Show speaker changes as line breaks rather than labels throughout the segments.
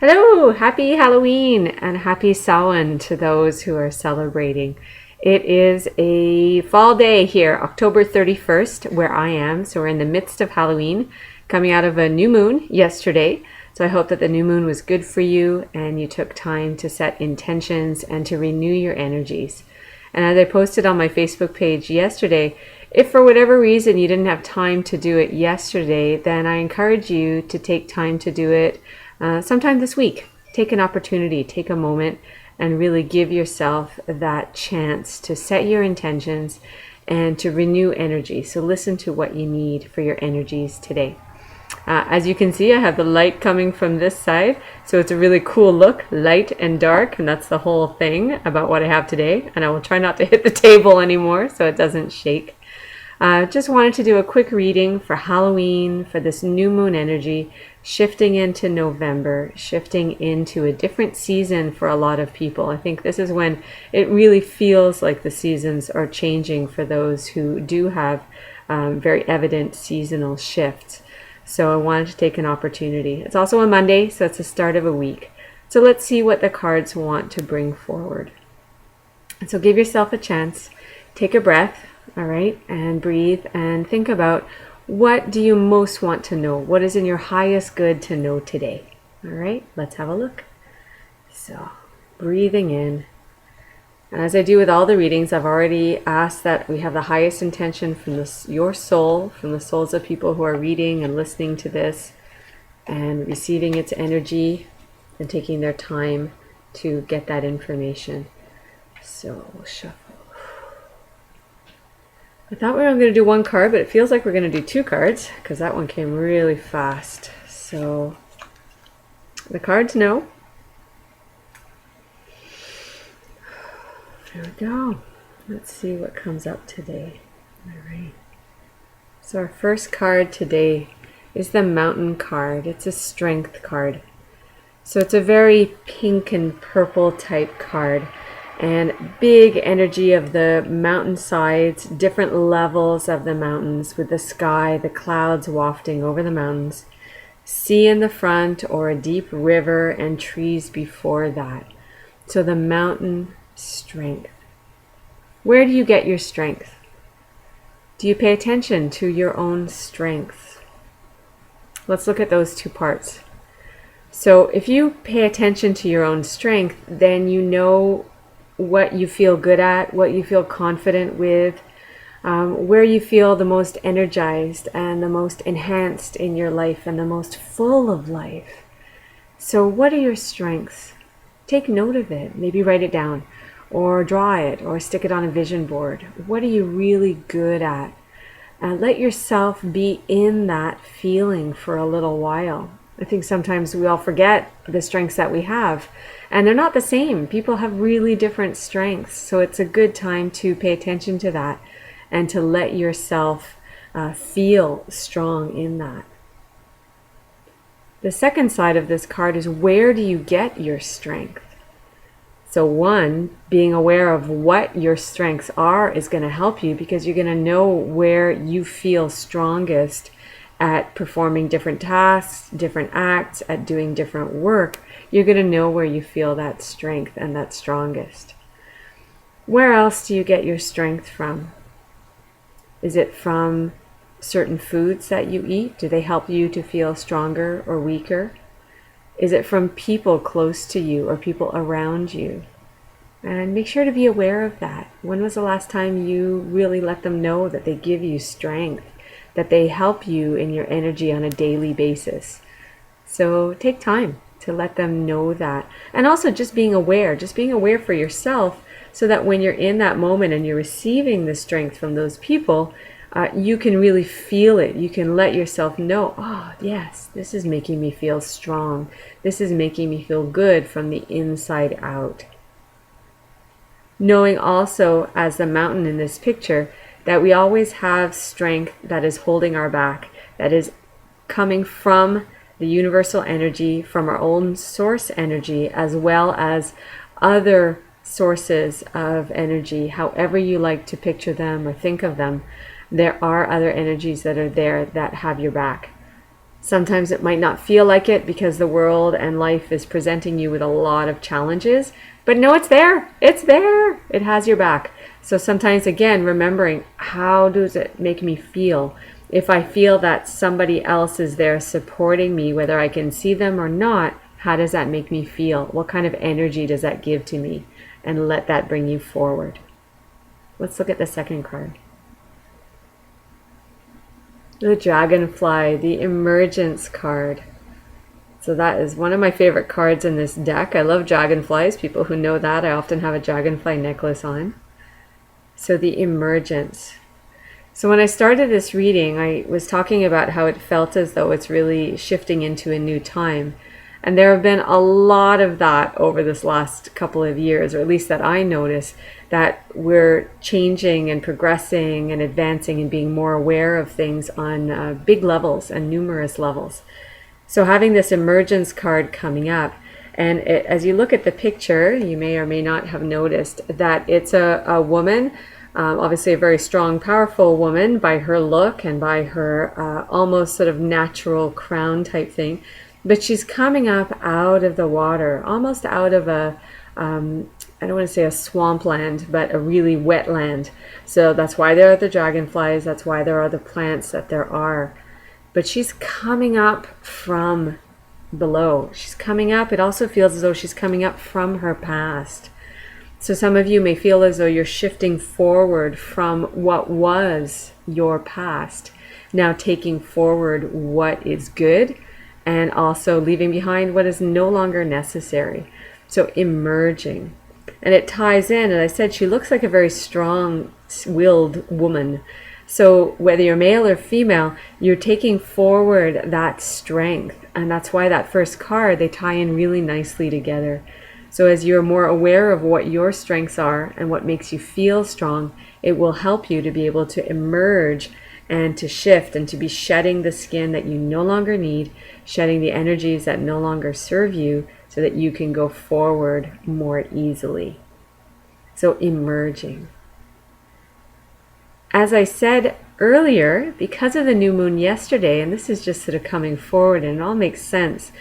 Hello, happy Halloween and happy Samhain to those who are celebrating. It is a fall day here, October 31st, where I am. So we're in the midst of Halloween, coming out of a new moon yesterday. So I hope that the new moon was good for you and you took time to set intentions and to renew your energies. And as I posted on my Facebook page yesterday, if for whatever reason you didn't have time to do it yesterday, then I encourage you to take time to do it sometime this week. Take an opportunity, take a moment, and really give yourself that chance to set your intentions and to renew energy. So listen to what you need for your energies today. As you can see, I have the light coming from this side, so it's a really cool look, light and dark, and that's the whole thing about what I have today. And I will try not to hit the table anymore so it doesn't shake. Just wanted to do a quick reading for Halloween, for this new moon energy, shifting into November, shifting into a different season for a lot of people. I think this is when it really feels like the seasons are changing for those who do have very evident seasonal shifts. So I wanted to take an opportunity. It's also a Monday, so it's the start of a week. So let's see what the cards want to bring forward. And so give yourself a chance, take a breath, all right, and breathe and think about, what do you most want to know? What is in your highest good to know today? All right, let's have a look. So breathing in. And as I do with all the readings, I've already asked that we have the highest intention from your soul, from the souls of people who are reading and listening to this and receiving its energy and taking their time to get that information. So we'll shuffle. I thought we were going to do one card, but it feels like we're going to do two cards because that one came really fast. So the cards know. There we go. Let's see what comes up today. All right. So our first card today is the Mountain card. It's a strength card. So it's a very pink and purple type card. And big energy of the mountainsides, different levels of the mountains with the sky, the clouds wafting over the mountains, sea in the front or a deep river and trees before that. So the mountain strength. Where do you get your strength? Do you pay attention to your own strengths? Let's look at those two parts. So if you pay attention to your own strength, then you know what you feel good at, what you feel confident with, where you feel the most energized and the most enhanced in your life and the most full of life. So what are your strengths? Take note of it. Maybe write it down or draw it or stick it on a vision board. What are you really good at? Let yourself be in that feeling for a little while. I think sometimes we all forget the strengths that we have, and they're not the same. People have really different strengths, so it's a good time to pay attention to that and to let yourself feel strong in that. The second side of this card is, where do you get your strength? So one, being aware of what your strengths are is going to help you, because you're going to know where you feel strongest at performing different tasks, different acts, at doing different work. You're going to know where you feel that strength and that strongest. Where else do you get your strength from? Is it from certain foods that you eat? Do they help you to feel stronger or weaker? Is it from people close to you or people around you? And make sure to be aware of that. When was the last time you really let them know that they give you strength, that they help you in your energy on a daily basis? So take time to let them know that. And also just being aware for yourself, so that when you're in that moment and you're receiving the strength from those people, you can really feel it. You can let yourself know, oh yes, this is making me feel strong. This is making me feel good from the inside out. Knowing also, as the mountain in this picture, that we always have strength that is holding our back, that is coming from the universal energy, from our own source energy, as well as other sources of energy, however you like to picture them or think of them. There are other energies that are there that have your back. Sometimes it might not feel like it because the world and life is presenting you with a lot of challenges, but no, it's there. It's there. It has your back. So sometimes, again, remembering, how does it make me feel? If I feel that somebody else is there supporting me, whether I can see them or not, how does that make me feel? What kind of energy does that give to me? And let that bring you forward. Let's look at the second card. The Dragonfly, the Emergence card. So that is one of my favorite cards in this deck. I love dragonflies. People who know that, I often have a dragonfly necklace on. So the Emergence. So when I started this reading, I was talking about how it felt as though it's really shifting into a new time. And there have been a lot of that over this last couple of years, or at least that I notice, that we're changing and progressing and advancing and being more aware of things on big levels and numerous levels. So having this Emergence card coming up, and as you look at the picture, you may or may not have noticed that it's a woman, obviously a very strong, powerful woman by her look and by her almost sort of natural crown type thing. But she's coming up out of the water, almost out of a, I don't want to say a swampland, but a really wet land. So that's why there are the dragonflies. That's why there are the plants that there are. But she's coming up from below. She's coming up. It also feels as though she's coming up from her past. So some of you may feel as though you're shifting forward from what was your past, now taking forward what is good, and also leaving behind what is no longer necessary. So emerging. And it ties in, and I said she looks like a very strong-willed woman. So whether you're male or female, you're taking forward that strength. And that's why that first card, they tie in really nicely together. So as you're more aware of what your strengths are and what makes you feel strong, it will help you to be able to emerge and to shift and to be shedding the skin that you no longer need, shedding the energies that no longer serve you, so that you can go forward more easily. So emerging. As I said earlier, because of the new moon yesterday, and this is just sort of coming forward and it all makes sense,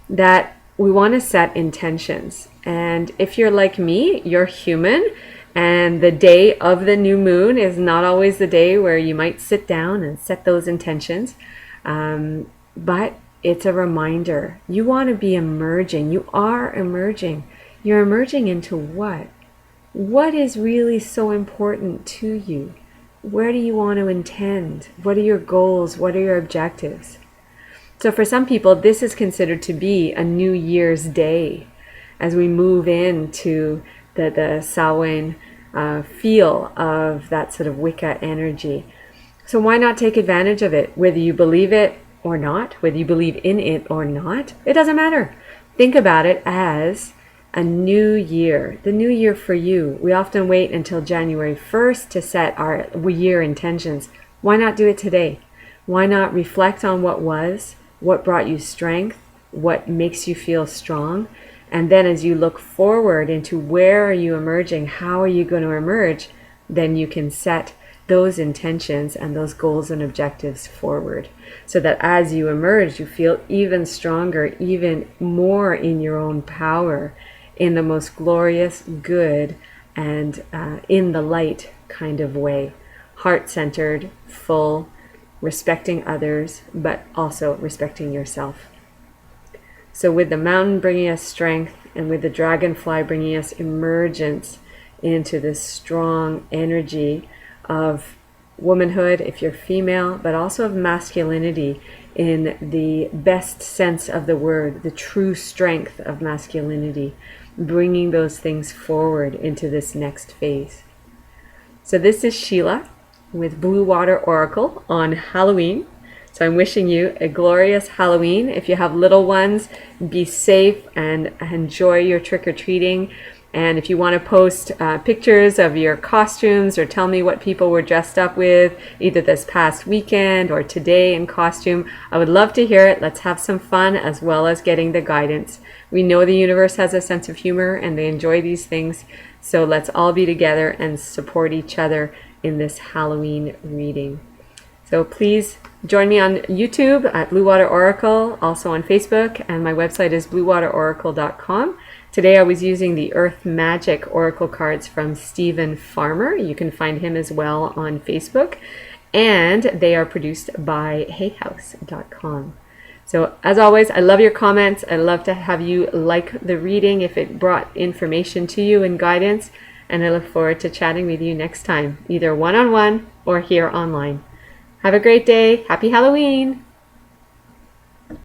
that we want to set intentions. And if you're like me, you're human, and the day of the new moon is not always the day where you might sit down and set those intentions. But it's a reminder. You want to be emerging. You are emerging. You're emerging into what? What is really so important to you? Where do you want to intend? What are your goals? What are your objectives? So for some people, this is considered to be a New Year's Day as we move into the Samhain feel of that sort of Wicca energy. So why not take advantage of it? Whether you believe it or not, whether you believe in it or not, it doesn't matter. Think about it as a new year, the new year for you. We often wait until January 1st to set our year intentions. Why not do it today? Why not reflect on what was, what brought you strength, what makes you feel strong? And then as you look forward into where are you emerging, how are you going to emerge, then you can set those intentions and those goals and objectives forward, so that as you emerge, you feel even stronger, even more in your own power, in the most glorious, good, and in the light kind of way. Heart-centered, full, respecting others, but also respecting yourself. So with the mountain bringing us strength, and with the dragonfly bringing us emergence into this strong energy of womanhood, if you're female, but also of masculinity in the best sense of the word, the true strength of masculinity, bringing those things forward into this next phase. So this is Sheila with BlueWater Oracle on Halloween. So I'm wishing you a glorious Halloween. If you have little ones, be safe and enjoy your trick-or-treating. And if you want to post pictures of your costumes or tell me what people were dressed up with, either this past weekend or today in costume, I would love to hear it. Let's have some fun as well as getting the guidance. We know the universe has a sense of humor and they enjoy these things. So let's all be together and support each other in this Halloween reading. So please Join me on YouTube at BlueWater Oracle, also on Facebook, and my website is BlueWaterOracle.com. Today I was using the Earth Magic Oracle cards from Stephen Farmer. You can find him as well on Facebook. And they are produced by hayhouse.com. So as always, I love your comments. I love to have you like the reading if it brought information to you and guidance. And I look forward to chatting with you next time, either one-on-one or here online. Have a great day. Happy Halloween.